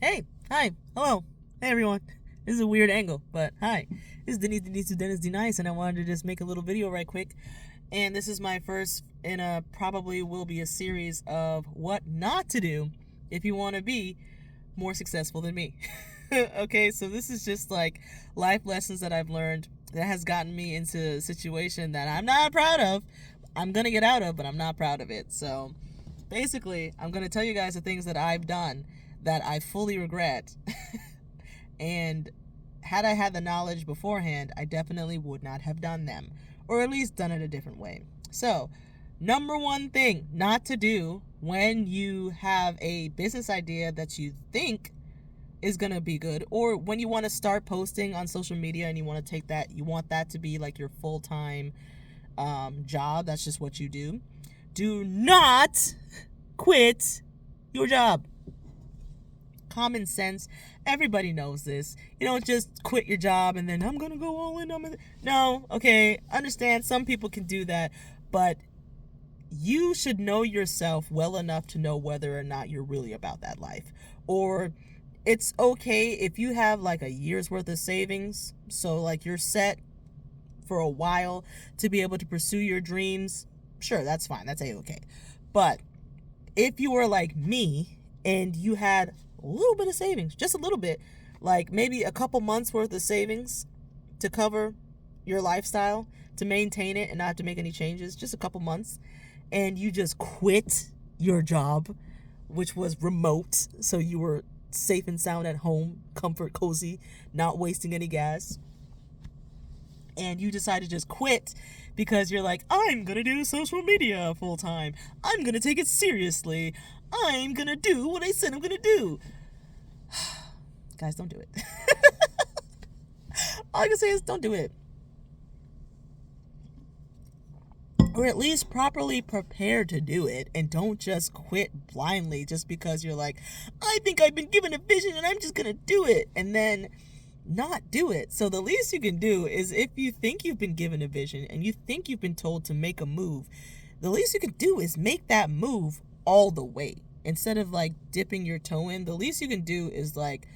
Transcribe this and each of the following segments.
Hey, hi, hello, hey everyone. This is a weird angle, but hi. This is Dennis D Nice, and I wanted to just make a little video right quick. And this is my first in a probably will be a series of what not to do if you want to be more successful than me. Okay, so this is just like life lessons that I've learned that has gotten me into a situation that I'm not proud of. I'm gonna get out of, but I'm not proud of it. So basically, I'm gonna tell you guys the things that I've done that I fully regret. And had I had the knowledge beforehand, I definitely would not have done them, or at least done it a different way. So, number one thing not to do when you have a business idea that you think is going to be good, or when you want to start posting on social media and you want to take that, you want that to be like your full-time job, that's just what you do. Do not quit your job. Common sense. Everybody knows this. You don't just quit your job and then I'm gonna go all in. No, okay. Understand some people can do that, but you should know yourself well enough to know whether or not you're really about that life. Or it's okay if you have like a year's worth of savings, so like you're set for a while to be able to pursue your dreams. Sure, that's fine. That's a-okay. But if you were like me and you had a little bit of savings, just a little bit, like maybe a couple months worth of savings to cover your lifestyle, to maintain it and not to make any changes, just a couple months, and you just quit your job, which was remote, so you were safe and sound at home, comfort, cozy, not wasting any gas, and you decide to just quit because you're like, I'm gonna do social media full time, I'm gonna take it seriously, I'm gonna do what I said I'm gonna do. Guys, don't do it. All I can say is don't do it. Or at least properly prepare to do it, and don't just quit blindly just because you're like, I think I've been given a vision and I'm just gonna do it, and then not do it. So the least you can do is, if you think you've been given a vision and you think you've been told to make a move, the least you can do is make that move all the way. Instead of like dipping your toe in, the least you can do is like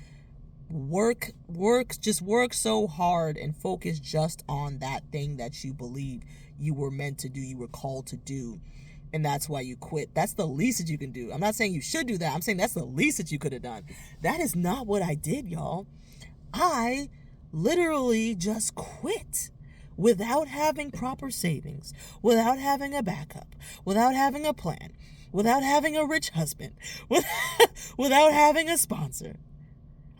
work so hard and focus just on that thing that you believe you were meant to do, you were called to do, and that's why you quit. That's the least that you can do. I'm not saying you should do that. I'm saying that's the least that you could have done. That is not what I did, y'all. I literally just quit without having proper savings, without having a backup, without having a plan, without having a rich husband, without having a sponsor.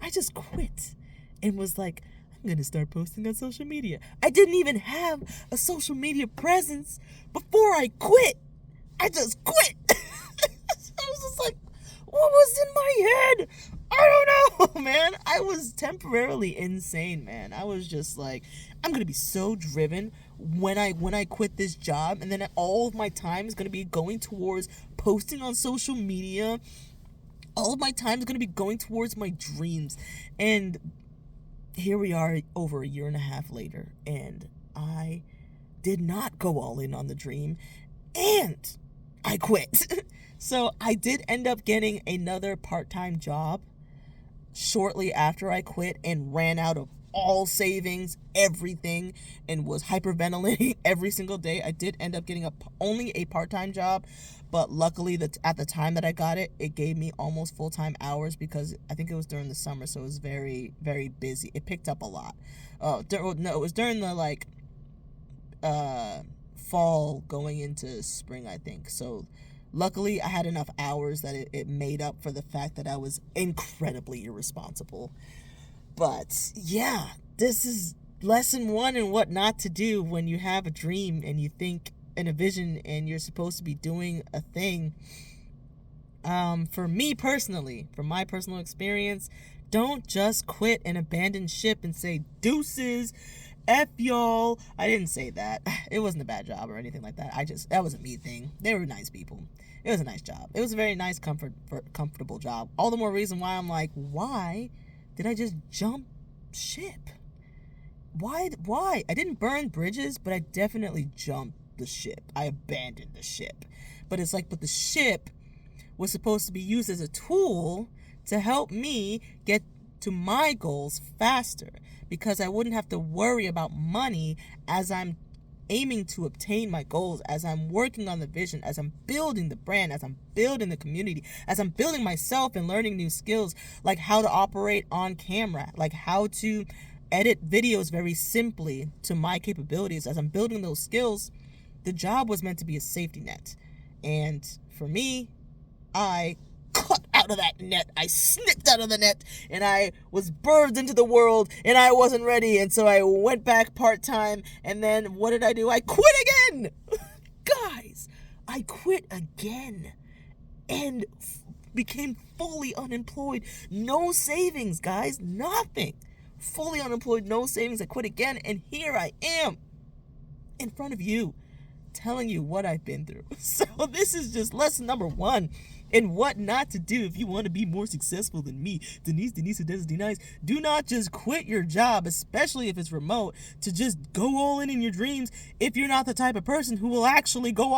I just quit and was like, I'm going to start posting on social media. I didn't even have a social media presence before I quit. I just quit. I was just like, what was in my head? I don't know, man. I was temporarily insane, man. I was just like, I'm going to be so driven when I quit this job, and then all of my time is going to be going towards posting on social media. All of my time is going to be going towards my dreams. And here we are over a year and a half later, and I did not go all in on the dream, and I quit. So I did end up getting another part-time job shortly after I quit and ran out of all savings, everything, and was hyperventilating every single day. I did end up getting only a part-time job, but luckily at the time that I got it, it gave me almost full-time hours, because I think it was during the summer, so it was very, very busy. It picked up a lot. No, it was during the like fall going into spring, I think. So luckily I had enough hours that it made up for the fact that I was incredibly irresponsible. But yeah, this is lesson one in what not to do when you have a dream and you think in a vision and you're supposed to be doing a thing. For me personally, from my personal experience, don't just quit and abandon ship and say deuces, F y'all. I didn't say that. It wasn't a bad job or anything like that. That was a me thing. They were nice people. It was a nice job. It was a very nice, comfortable job. All the more reason why I'm like, why did I just jump ship? Why? I didn't burn bridges, but I definitely jumped the ship. I abandoned the ship. But it's like, but the ship was supposed to be used as a tool to help me get to my goals faster, because I wouldn't have to worry about money as I'm aiming to obtain my goals, as I'm working on the vision, as I'm building the brand, as I'm building the community, as I'm building myself and learning new skills, like how to operate on camera, like how to edit videos very simply to my capabilities. As I'm building those skills, the job was meant to be a safety net. And for me, I cut out of that net. I snipped out of the net, and I was birthed into the world, and I wasn't ready, and so I went back part-time. And then what did I do? I quit again. Guys, I quit again and became fully unemployed. No savings, guys, nothing. Fully unemployed, no savings. I quit again, and here I am in front of you telling you what I've been through. So this is just lesson number 1 in what not to do if you want to be more successful than me. Denise, who does D-Nice. Do not just quit your job, especially if it's remote, to just go all in your dreams if you're not the type of person who will actually go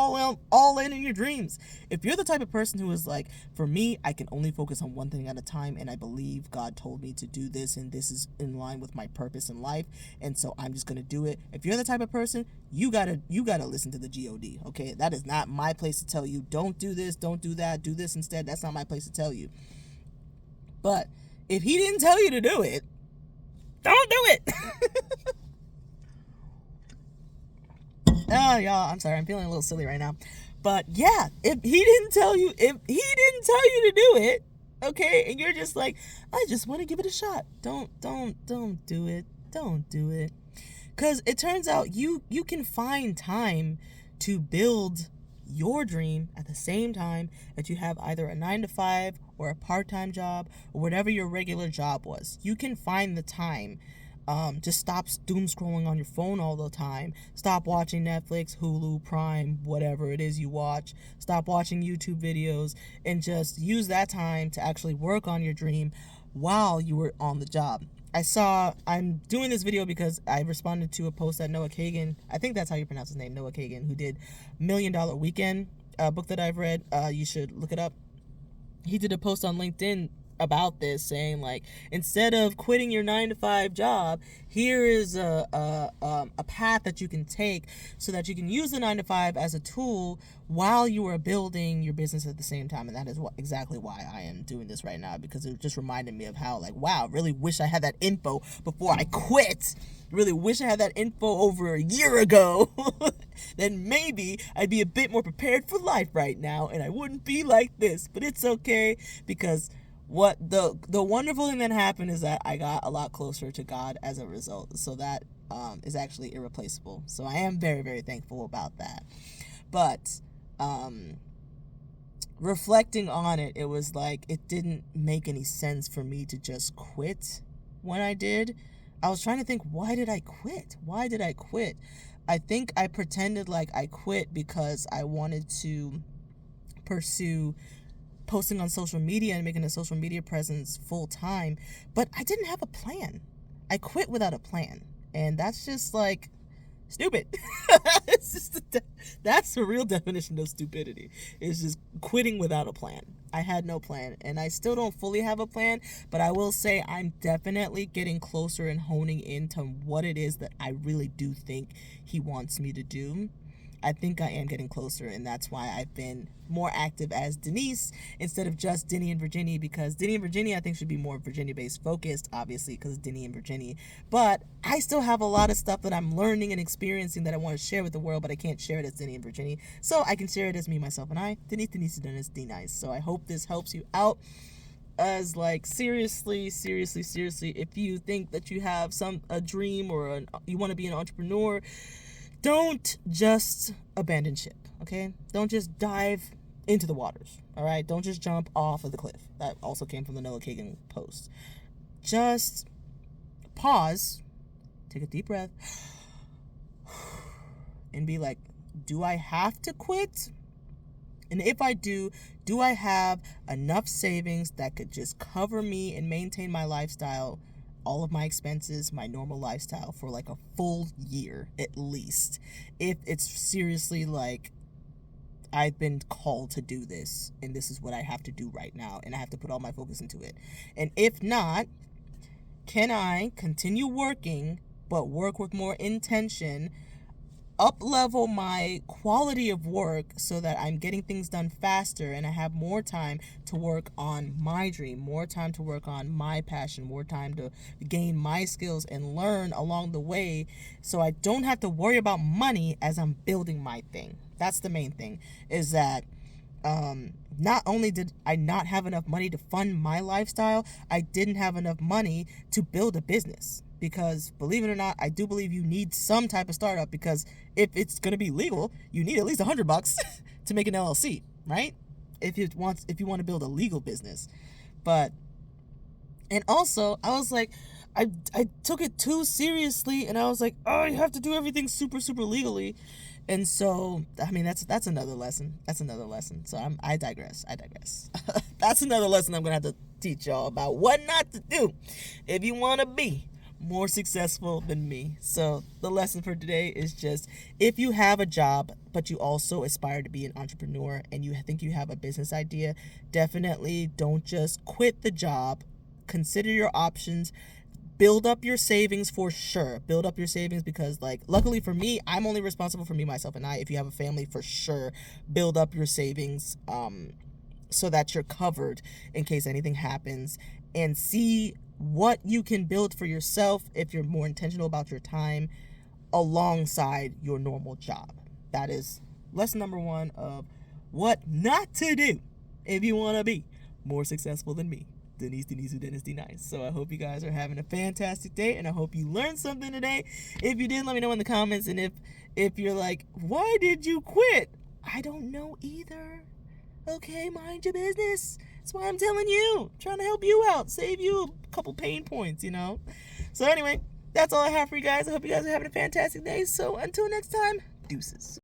all in your dreams. If you're the type of person who is like, for me, I can only focus on one thing at a time, and I believe God told me to do this, and this is in line with my purpose in life, and so I'm just gonna do it. If you're the type of person, you gotta listen to the GOD, okay? That is not my place to tell you, don't do this, don't do that, do this instead. That's not my place to tell you. But if he didn't tell you to do it, don't do it. Oh, y'all, I'm sorry, I'm feeling a little silly right now. But yeah, if he didn't tell you to do it, okay, and you're just like, I just want to give it a shot, don't do it. Don't do it. Because it turns out you can find time to build your dream at the same time that you have either a 9-to-5 or a part-time job or whatever your regular job was. You can find the time. Just stop doom scrolling on your phone all the time. Stop watching Netflix, Hulu, Prime, whatever it is you watch. Stop watching YouTube videos and just use that time to actually work on your dream while you were on the job. I'm doing this video because I responded to a post that Noah Kagan, I think that's how you pronounce his name, Noah Kagan, who did $1 Million Weekend, a book that I've read. You should look it up. He did a post on LinkedIn about this, saying like, instead of quitting your 9-to-5 job, here is a path that you can take so that you can use the 9-to-5 as a tool while you are building your business at the same time. And that is exactly why I am doing this right now, because it just reminded me of how, like, wow, really wish I had that info before I quit. Really wish I had that info over a year ago. Then maybe I'd be a bit more prepared for life right now, and I wouldn't be like this. But it's okay, because what the wonderful thing that happened is that I got a lot closer to God as a result. So that is actually irreplaceable. So I am very, very thankful about that. But reflecting on it, it was like, it didn't make any sense for me to just quit when I did. I was trying to think, why did I quit? I think I pretended like I quit because I wanted to pursue posting on social media and making a social media presence full time, but I didn't have a plan. I quit without a plan, and that's just like stupid. That's the real definition of stupidity. It's just quitting without a plan. I had no plan, and I still don't fully have a plan, but I will say I'm definitely getting closer and honing into what it is that I really do think he wants me to do. I think I am getting closer, and that's why I've been more active as Denise instead of just Denny and Virginia, because Denny and Virginia I think should be more Virginia-based focused, obviously, because Denny and Virginia. But I still have a lot of stuff that I'm learning and experiencing that I want to share with the world, but I can't share it as Denny and Virginia. So I can share it as me, myself, and I, Denise, D-Nice. So I hope this helps you out. As like, seriously, if you think that you have a dream or you want to be an entrepreneur, don't just abandon ship, okay? Don't just dive into the waters, all right? Don't just jump off of the cliff. That also came from the Noah Kagan post. Just pause, take a deep breath, and be like, do I have to quit? And if I do I have enough savings that could just cover me and maintain my lifestyle, all of my expenses, my normal lifestyle for like a full year at least? If it's seriously like I've been called to do this, and this is what I have to do right now, and I have to put all my focus into it. And if not, can I continue working, but work with more intention, up-level my quality of work so that I'm getting things done faster and I have more time to work on my dream, more time to work on my passion, more time to gain my skills and learn along the way, so I don't have to worry about money as I'm building my thing. That's the main thing, is that not only did I not have enough money to fund my lifestyle, I didn't have enough money to build a business. Because, believe it or not, I do believe you need some type of startup, because if it's going to be legal, you need at least $100 to make an LLC, right? If you want to build a legal business. But, and also, I was like, I took it too seriously, and I was like, oh, you have to do everything super, super legally. And so, I mean, that's another lesson. That's another lesson. So I digress. That's another lesson I'm going to have to teach y'all about what not to do if you want to be more successful than me. So the lesson for today is just, if you have a job but you also aspire to be an entrepreneur and you think you have a business idea, definitely don't just quit the job. Consider your options. Build up your savings for sure. Build up your savings, because, like, luckily for me, I'm only responsible for me, myself, and I. If you have a family, for sure, build up your savings so that you're covered in case anything happens, and see what you can build for yourself if you're more intentional about your time alongside your normal job. That is lesson number 1 of what not to do if you want to be more successful than me, Denise D-Nice. So I hope you guys are having a fantastic day, and I hope you learned something today. If you did, let me know in the comments. And if you're like, why did you quit? I don't know either. Okay, mind your business. That's why I'm telling you. I'm trying to help you out. Save you a couple pain points, you know? So anyway, that's all I have for you guys. I hope you guys are having a fantastic day. So until next time, deuces.